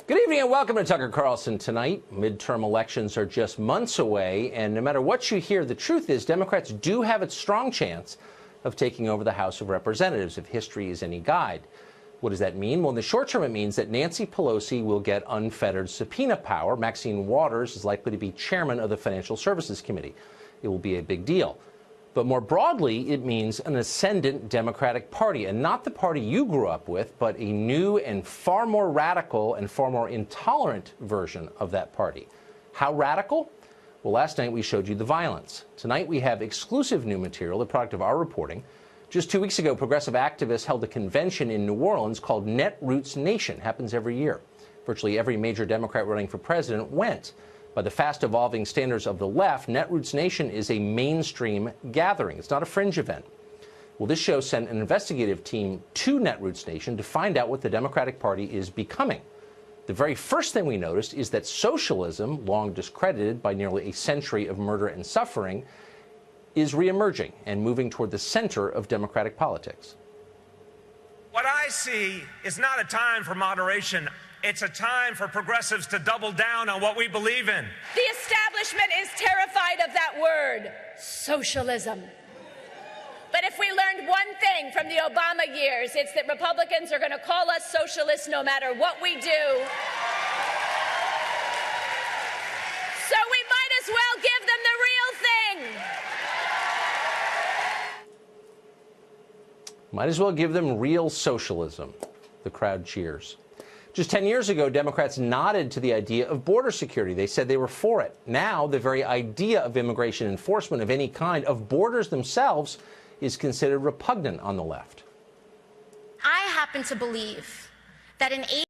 Good evening and welcome to Tucker Carlson Tonight. Midterm elections are just months away, and no matter what you hear, the truth is Democrats do have a strong chance of taking over the House of Representatives, if history is any guide. What does that mean? Well, in the short term, it means that Nancy Pelosi will get unfettered subpoena power. Maxine Waters is likely to be chairman of the Financial Services Committee. It will be a big deal. But more broadly, it means an ascendant Democratic Party, and not the party you grew up with, but a new and far more radical and far more intolerant version of that party. How radical? Well, last night we showed you the violence. Tonight we have exclusive new material, the product of our reporting. Just 2 weeks ago, progressive activists held a convention in New Orleans called Netroots Nation. Happens every year. Virtually every major Democrat running for president went. By the fast-evolving standards of the left, Netroots Nation is a mainstream gathering. It's not a fringe event. Well, this show sent an investigative team to Netroots Nation to find out what the Democratic Party is becoming. The very first thing we noticed is that socialism, long discredited by nearly a century of murder and suffering, is reemerging and moving toward the center of Democratic politics. What I see is not a time for moderation. It's a time for progressives to double down on what we believe in. The establishment is terrified of that word, socialism. But if we learned one thing from the Obama years, it's that Republicans are going to call us socialists no matter what we do. So we might as well give them the real thing. Might as well give them real socialism. The crowd cheers. Just 10 years ago, Democrats nodded to the idea of border security. They said they were for it. Now, the very idea of immigration enforcement of any kind, of borders themselves, is considered repugnant on the left. I happen to believe that in